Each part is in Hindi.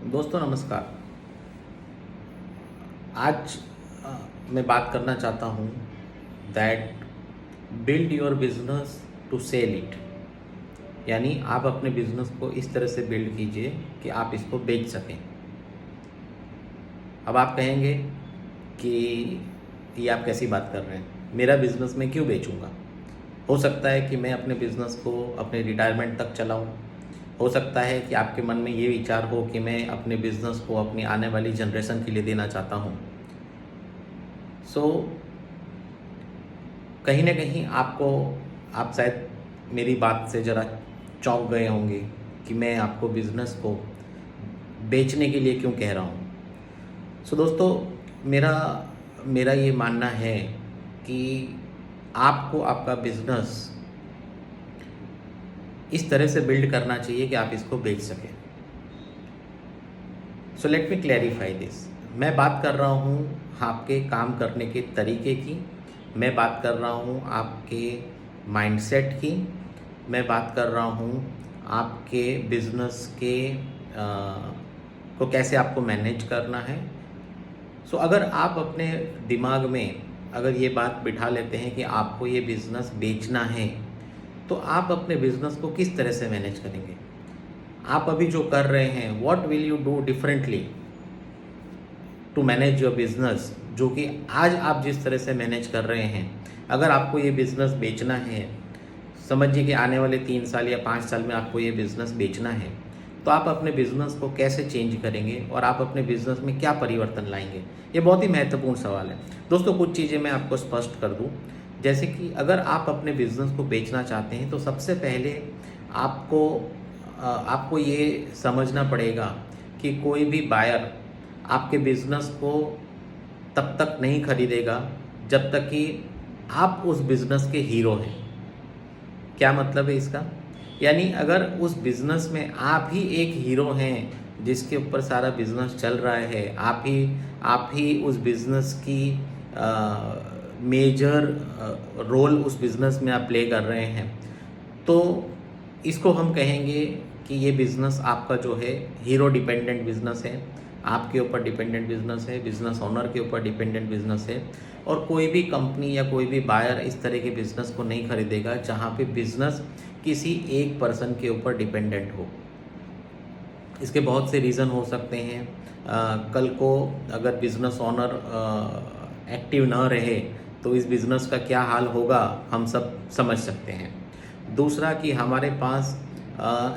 दोस्तों नमस्कार। आज मैं बात करना चाहता हूँ that build your business to sell it. यानी आप अपने बिजनेस को इस तरह से बिल्ड कीजिए कि आप इसको बेच सकें। अब आप कहेंगे कि ये आप कैसी बात कर रहे हैं, मेरा बिजनेस मैं क्यों बेचूंगा। हो सकता है कि मैं अपने बिजनेस को अपने रिटायरमेंट तक चलाऊं। हो सकता है कि आपके मन में ये विचार हो कि मैं अपने बिजनेस को अपनी आने वाली जनरेशन के लिए देना चाहता हूँ। सो कहीं ना कहीं आप शायद मेरी बात से ज़रा चौंक गए होंगे कि मैं आपको बिज़नेस को बेचने के लिए क्यों कह रहा हूँ। सो दोस्तों, मेरा मेरा ये मानना है कि आपको आपका बिज़नेस इस तरह से बिल्ड करना चाहिए कि आप इसको बेच सकें। So let me clarify this. मैं बात कर रहा हूँ आपके काम करने के तरीके की, मैं बात कर रहा हूँ आपके माइंडसेट की, मैं बात कर रहा हूँ आपके बिजनेस के को कैसे आपको मैनेज करना है। सो अगर आप अपने दिमाग में अगर ये बात बिठा लेते हैं कि आपको ये बिज़नेस बेचना है, तो आप अपने बिज़नेस को किस तरह से मैनेज करेंगे। आप अभी जो कर रहे हैं, what will you do differently to manage your business, जो कि आज आप जिस तरह से मैनेज कर रहे हैं, अगर आपको ये बिज़नेस बेचना है, समझिए कि आने वाले 3 साल या 5 साल में आपको ये बिज़नेस बेचना है, तो आप अपने बिज़नेस को कैसे चेंज करेंगे और आप अपने बिज़नेस में क्या परिवर्तन लाएंगे। ये बहुत ही महत्वपूर्ण सवाल है दोस्तों। कुछ चीज़ें मैं आपको स्पष्ट कर दूं, जैसे कि अगर आप अपने बिज़नेस को बेचना चाहते हैं तो सबसे पहले आपको ये समझना पड़ेगा कि कोई भी बायर आपके बिज़नेस को तब तक नहीं खरीदेगा जब तक कि आप उस बिज़नेस के हीरो हैं। क्या मतलब है इसका? यानी अगर उस बिज़नेस में आप ही एक हीरो हैं जिसके ऊपर सारा बिज़नेस चल रहा है, आप ही उस बिज़नेस की मेजर रोल उस बिज़नेस में आप प्ले कर रहे हैं, तो इसको हम कहेंगे कि ये बिज़नेस आपका जो है हीरो डिपेंडेंट बिज़नेस है, आपके ऊपर डिपेंडेंट बिज़नेस है, बिज़नेस ओनर के ऊपर डिपेंडेंट बिज़नेस है। और कोई भी कंपनी या कोई भी बायर इस तरह के बिज़नेस को नहीं खरीदेगा जहाँ पे बिज़नेस किसी एक पर्सन के ऊपर डिपेंडेंट हो। इसके बहुत से रीज़न हो सकते हैं। कल को अगर बिज़नेस ओनर एक्टिव ना रहे तो इस बिज़नेस का क्या हाल होगा हम सब समझ सकते हैं। दूसरा कि हमारे पास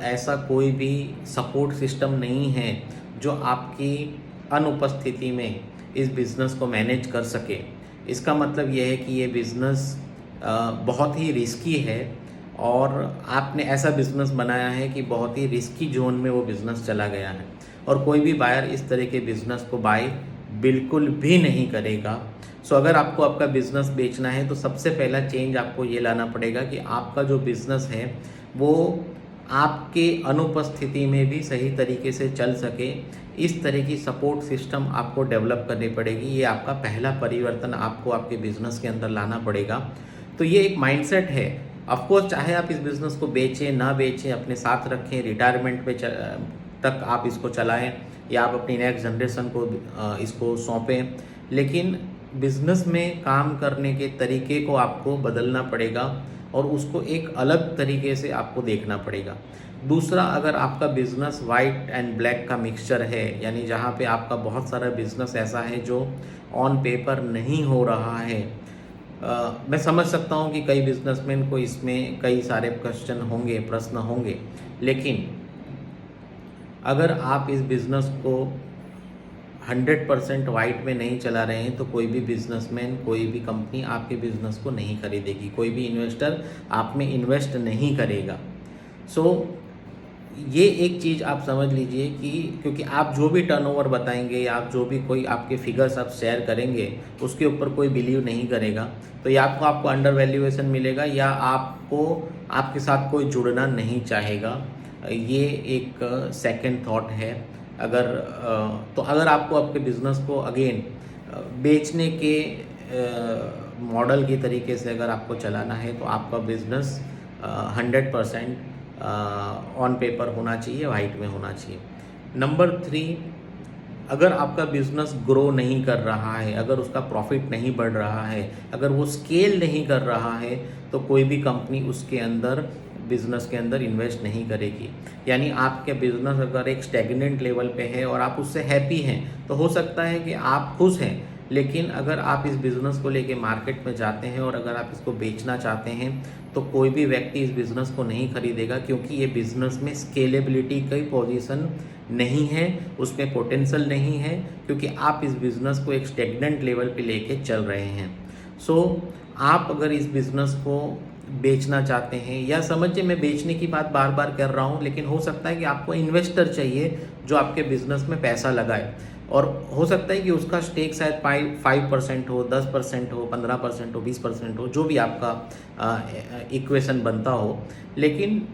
ऐसा कोई भी सपोर्ट सिस्टम नहीं है जो आपकी अनुपस्थिति में इस बिज़नेस को मैनेज कर सके। इसका मतलब यह है कि ये बिज़नेस बहुत ही रिस्की है और आपने ऐसा बिज़नेस बनाया है कि बहुत ही रिस्की जोन में वो बिज़नेस चला गया है और कोई भी बायर इस तरह के बिज़नेस को बाय बिल्कुल भी नहीं करेगा। सो अगर आपको आपका बिज़नेस बेचना है तो सबसे पहला चेंज आपको ये लाना पड़ेगा कि आपका जो बिज़नेस है वो आपके अनुपस्थिति में भी सही तरीके से चल सके। इस तरह की सपोर्ट सिस्टम आपको डेवलप करनी पड़ेगी। ये आपका पहला परिवर्तन आपको आपके बिज़नेस के अंदर लाना पड़ेगा। तो ये एक माइंडसेट है। ऑफ कोर्स चाहे आप इस बिज़नेस को बेचें ना बेचें, अपने साथ रखें, रिटायरमेंट पे तक आप इसको चलाएं या आप अपनी नेक्स्ट जनरेशन को इसको सौंपें, लेकिन बिज़नेस में काम करने के तरीके को आपको बदलना पड़ेगा और उसको एक अलग तरीके से आपको देखना पड़ेगा। दूसरा, अगर आपका बिज़नेस वाइट एंड ब्लैक का मिक्सचर है, यानी जहाँ पे आपका बहुत सारा बिज़नेस ऐसा है जो ऑन पेपर नहीं हो रहा है, मैं समझ सकता हूँ कि कई बिजनेसमैन को इसमें कई सारे प्रश्न होंगे, लेकिन अगर आप इस बिज़नेस को 100% वाइट में नहीं चला रहे हैं तो कोई भी बिजनेसमैन, कोई भी कंपनी आपके बिज़नेस को नहीं खरीदेगी, कोई भी इन्वेस्टर आप में इन्वेस्ट नहीं करेगा। सो ये एक चीज़ आप समझ लीजिए कि क्योंकि आप जो भी टर्नओवर बताएंगे या आप जो भी कोई आपके फिगर्स आप शेयर करेंगे उसके ऊपर कोई बिलीव नहीं करेगा, तो या आपको अंडर वैल्यूएशन मिलेगा या आपको आपके साथ कोई जुड़ना नहीं चाहेगा। ये एक सेकंड थॉट है। अगर आपको आपके बिज़नेस को अगेन बेचने के मॉडल की तरीके से अगर आपको चलाना है तो आपका बिज़नेस 100% ऑन पेपर होना चाहिए, वाइट में होना चाहिए। नंबर 3, अगर आपका बिजनेस ग्रो नहीं कर रहा है, अगर उसका प्रॉफिट नहीं बढ़ रहा है, अगर वो स्केल नहीं कर रहा है, तो कोई भी कंपनी उसके अंदर बिजनेस के अंदर इन्वेस्ट नहीं करेगी। यानी आपके बिजनेस अगर एक स्टैग्नेंट लेवल पे है और आप उससे हैप्पी हैं, तो हो सकता है कि आप खुश हैं, लेकिन अगर आप इस बिज़नेस को लेके मार्केट में जाते हैं और अगर आप इसको बेचना चाहते हैं, तो कोई भी व्यक्ति इस बिज़नेस को नहीं खरीदेगा, क्योंकि ये बिज़नेस में स्केलेबिलिटी की पोजीशन नहीं है, उसमें पोटेंशियल नहीं है, क्योंकि आप इस बिज़नेस को एक स्टेगनेंट लेवल पे लेके चल रहे हैं। सो आप अगर इस बिज़नेस को बेचना चाहते हैं, या समझिए मैं बेचने की बात बार बार कर रहा हूँ, लेकिन हो सकता है कि आपको इन्वेस्टर चाहिए जो आपके बिज़नेस में पैसा लगाए, और हो सकता है कि उसका स्टेक शायद 5% हो, 10% हो, 15% हो, 20% हो, जो भी आपका इक्वेशन बनता हो। लेकिन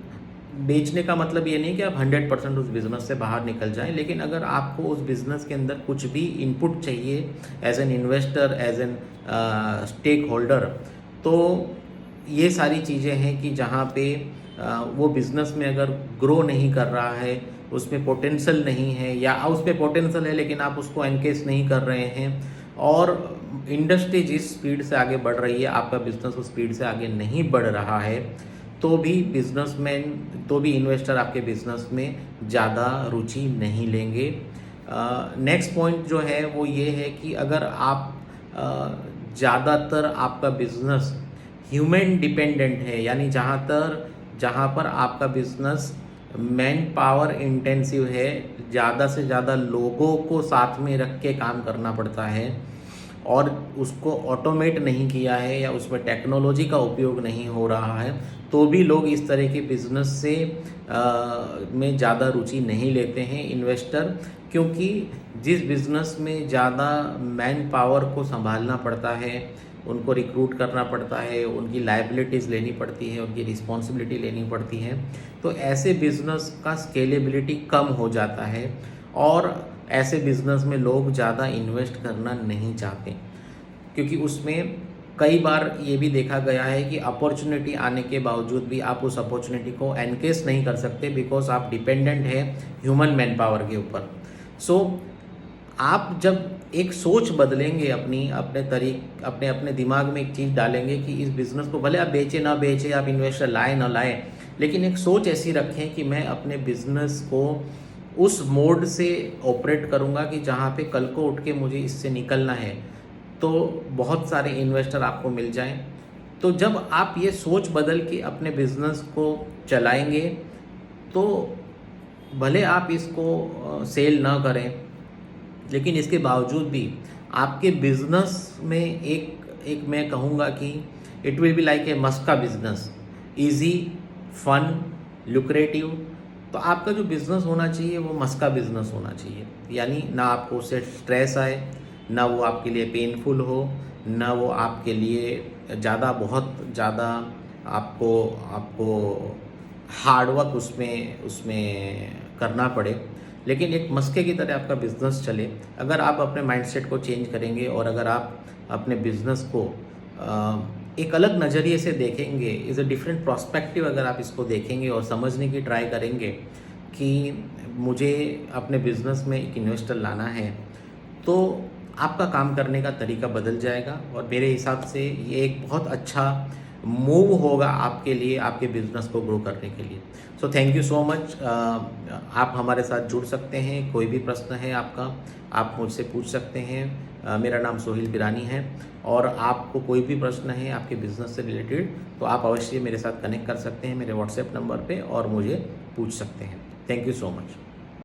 बेचने का मतलब ये नहीं कि आप 100% उस बिज़नेस से बाहर निकल जाएं, लेकिन अगर आपको उस बिज़नेस के अंदर कुछ भी इनपुट चाहिए as an investor, as an stakeholder, तो ये सारी चीज़ें हैं कि जहाँ पे वो बिज़नेस में अगर ग्रो नहीं कर रहा है, उसमें पोटेंशियल नहीं है, या उसमें पोटेंशियल है लेकिन आप उसको एनकेस नहीं कर रहे हैं, और इंडस्ट्री जिस स्पीड से आगे बढ़ रही है, आपका बिज़नेस उस स्पीड से आगे नहीं बढ़ रहा है, तो भी इन्वेस्टर आपके बिज़नेस में ज़्यादा रुचि नहीं लेंगे। नेक्स्ट पॉइंट जो है वो ये है कि अगर आप ज़्यादातर आपका बिज़नेस ह्यूमन डिपेंडेंट है, यानी जहाँ पर आपका बिज़नेस मैन पावर इंटेंसिव है, ज़्यादा से ज़्यादा लोगों को साथ में रख के काम करना पड़ता है, और उसको ऑटोमेट नहीं किया है या उसमें टेक्नोलॉजी का उपयोग नहीं हो रहा है, तो भी लोग इस तरह के बिज़नेस से में ज़्यादा रुचि नहीं लेते हैं इन्वेस्टर, क्योंकि जिस बिज़नेस में ज़्यादा मैन पावर को संभालना पड़ता है, उनको रिक्रूट करना पड़ता है, उनकी लायबिलिटीज़ लेनी पड़ती है, उनकी रिस्पॉन्सिबिलिटी लेनी पड़ती है, तो ऐसे बिज़नेस का स्केलेबिलिटी कम हो जाता है, और ऐसे बिज़नेस में लोग ज़्यादा इन्वेस्ट करना नहीं चाहते, क्योंकि उसमें कई बार ये भी देखा गया है कि अपॉर्चुनिटी आने के बावजूद भी आप उस अपॉर्चुनिटी को एनकेस नहीं कर सकते, बिकॉज आप डिपेंडेंट है ह्यूमन मैन पावर के ऊपर। सो आप जब एक सोच बदलेंगे अपने दिमाग में एक चीज़ डालेंगे कि इस बिज़नेस को भले आप बेचे ना बेचे, आप इन्वेस्टर लाए ना लाए, लेकिन एक सोच ऐसी रखें कि मैं अपने बिज़नेस को उस मोड से ऑपरेट करूँगा कि जहाँ पे कल को उठ के मुझे इससे निकलना है, तो बहुत सारे इन्वेस्टर आपको मिल जाएं। तो जब आप ये सोच बदल के अपने बिज़नेस को चलाएंगे, तो भले आप इसको सेल ना करें, लेकिन इसके बावजूद भी आपके बिज़नेस में एक मैं कहूँगा कि it will be like a मस्का बिज़नेस, ईजी, फन, लुक्रेटिव। तो आपका जो बिज़नेस होना चाहिए वो मस्का बिज़नेस होना चाहिए, यानी ना आपको उससे स्ट्रेस आए, ना वो आपके लिए पेनफुल हो, ना वो आपके लिए बहुत ज़्यादा आपको हार्डवर्क उसमें करना पड़े, लेकिन एक मस्के की तरह आपका बिज़नेस चले। अगर आप अपने माइंडसेट को चेंज करेंगे और अगर आप अपने बिज़नेस को एक अलग नज़रिए से देखेंगे, इज़ अ डिफरेंट प्रॉस्पेक्टिव, अगर आप इसको देखेंगे और समझने की ट्राई करेंगे कि मुझे अपने बिज़नेस में एक इन्वेस्टर लाना है, तो आपका काम करने का तरीका बदल जाएगा, और मेरे हिसाब से ये एक बहुत अच्छा मूव होगा आपके लिए, आपके बिज़नेस को ग्रो करने के लिए। So thank you so much. आप हमारे साथ जुड़ सकते हैं, कोई भी प्रश्न है आपका आप मुझसे पूछ सकते हैं। मेरा नाम सोहिल पिरानी है, और आपको कोई भी प्रश्न है आपके बिज़नेस से रिलेटेड, तो आप अवश्य मेरे साथ कनेक्ट कर सकते हैं मेरे व्हाट्सएप नंबर पे और मुझे पूछ सकते हैं। Thank you so much.